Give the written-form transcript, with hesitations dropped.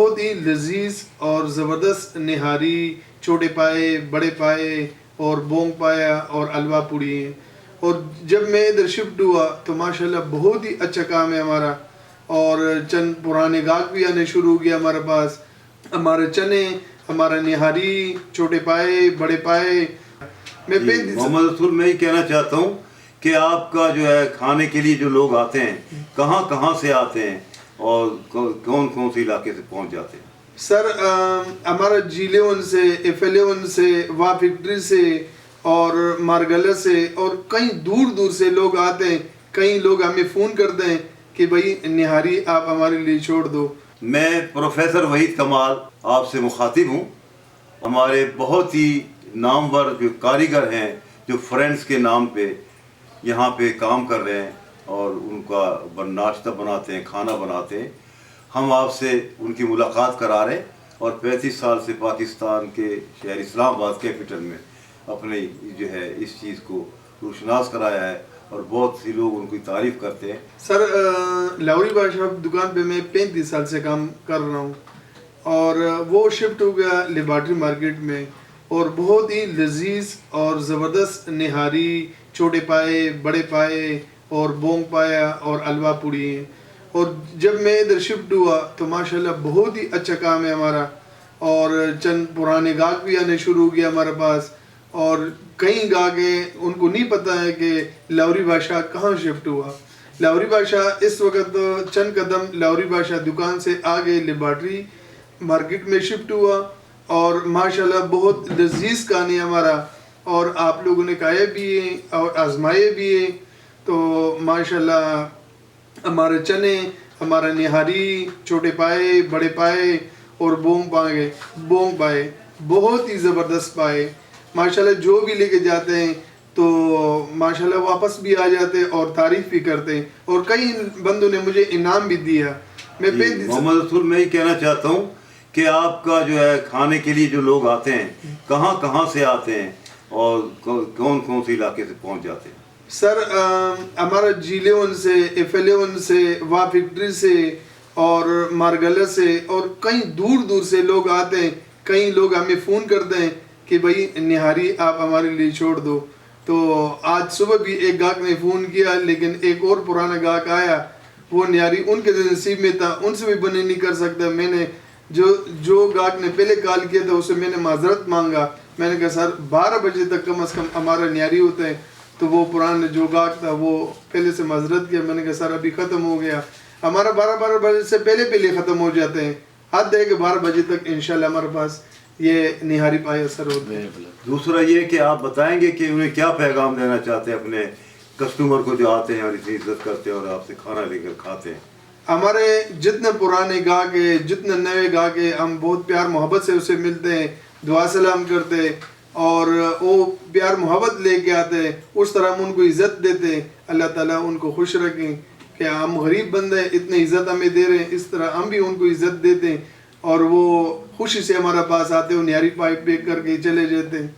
بہت ہی لذیذ اور زبردست نہاری، چھوٹے پائے، بڑے پائے اور بونگ پایا اور الوا پوڑی ہیں. اور جب میں ادھر شفٹ ہوا تو ماشاءاللہ بہت ہی اچھا کام ہے ہمارا، اور چند پرانے گاہک بھی آنے شروع ہو گیا ہمارے پاس. ہمارے چنے، ہمارا نہاری، چھوٹے پائے، بڑے پائے. میں محمد رسول میں ہی کہنا چاہتا ہوں کہ آپ کا جو ہے کھانے کے لیے جو لوگ آتے ہیں کہاں کہاں سے آتے ہیں اور کون کون سے علاقے سے پہنچ جاتے ہیں؟ سر ہمارا G11 سے، F11 سے، وا فیکٹری سے اور مارگلہ سے اور کئی دور دور سے لوگ آتے ہیں. کئی لوگ ہمیں فون کرتے ہیں کہ بھائی نہاری آپ ہمارے لیے چھوڑ دو. میں پروفیسر وحید کمال آپ سے مخاطب ہوں. ہمارے بہت ہی نامور جو کاریگر ہیں جو فرینڈس کے نام پہ یہاں پہ کام کر رہے ہیں اور ان کا ناشتہ بناتے ہیں، کھانا بناتے ہیں. ہم آپ سے ان کی ملاقات کرا رہے ہیں اور 35 سال سے پاکستان کے شہر اسلام آباد کیپٹل میں اپنے جو ہے اس چیز کو روشناس کرایا ہے اور بہت سی لوگ ان کی تعریف کرتے ہیں. سر لاہوری بادشاہ دکان پہ میں 35 سال سے کام کر رہا ہوں اور وہ شفٹ ہو گیا لیبارٹری مارکیٹ میں. اور بہت ہی لذیذ اور زبردست نہاری، چھوٹے پائے، بڑے پائے اور بونگ پایا اور الوا پوڑی ہیں. اور جب میں ادھر شفٹ ہوا تو ماشاءاللہ بہت ہی اچھا کام ہے ہمارا، اور چند پرانے گاہک بھی آنے شروع ہو گیا ہمارے پاس. اور کئی گاہک ہیں ان کو نہیں پتہ ہے کہ لاہوری بادشاہ کہاں شفٹ ہوا. لاہوری بادشاہ اس وقت چند قدم لاہوری بادشاہ دکان سے آگے لیبارٹری مارکیٹ میں شفٹ ہوا. اور ماشاءاللہ بہت لذیذ کھانے ہمارا، اور آپ لوگوں نے کھائے بھی ہیں اور آزمائے بھی ہیں. تو ماشاءاللہ ہمارے چنے، ہمارا نہاری، چھوٹے پائے، بڑے پائے اور بونگ پائے بہت ہی زبردست پائے. ماشاءاللہ جو بھی لے کے جاتے ہیں تو ماشاءاللہ واپس بھی آ جاتے ہیں اور تعریف بھی کرتے ہیں، اور کئی بندوں نے مجھے انعام بھی دیا. محمد رسول میں ہی کہنا چاہتا ہوں کہ آپ کا جو ہے کھانے کے لیے جو لوگ آتے ہیں کہاں کہاں سے آتے ہیں اور کون کون سے علاقے سے پہنچ جاتے ہیں؟ سر ہمارا G11 سے، F11 سے، وا فیکٹری سے اور مارگلہ سے اور کئی دور دور سے لوگ آتے ہیں. کئی لوگ ہمیں فون کرتے ہیں کہ بھائی نہاری آپ ہمارے لیے چھوڑ دو. تو آج صبح بھی ایک گاہک نے فون کیا، لیکن ایک اور پرانا گاہک آیا، وہ نہاری ان کے نصیب میں تھا، ان سے بھی بنے نہیں کر سکتا. میں نے جو گاہک نے پہلے کال کیا تھا اسے میں نے معذرت مانگا. میں نے کہا سر 12 بجے تک کم از کم ہمارا نہاری ہوتا ہے. تو وہ پرانا جو گاہک تھا وہ پہلے سے معذرت کیا. میں نے کہا سر ابھی ختم ہو گیا، ہمارا 12 بجے سے پہلے ختم ہو جاتے ہیں. حد ہے کہ 12 بجے تک انشاءاللہ ہمارے پاس یہ نہاری پائے اثر ہوتے ہیں. دوسرا یہ کہ آپ بتائیں گے کہ انہیں کیا پیغام دینا چاہتے ہیں اپنے کسٹمر کو جو آتے ہیں اور اتنی عزت کرتے ہیں اور آپ سے کھانا لے کر کھاتے ہیں؟ ہمارے جتنے پرانے گاہک ہیں، جتنے نئے گاہک ہیں، ہم بہت پیار محبت سے اسے ملتے ہیں، دعا سلام کرتے ہیں اور وہ پیار محبت لے کے آتے ہیں. اس طرح ہم ان کو عزت دیتے ہیں. اللہ تعالیٰ ان کو خوش رکھیں کہ ہم غریب بندے ہیں، اتنی عزت ہمیں دے رہے ہیں، اس طرح ہم بھی ان کو عزت دیتے ہیں اور وہ خوشی سے ہمارے پاس آتے ہیں، نہاری پائپ پیک کر کے چلے جاتے ہیں.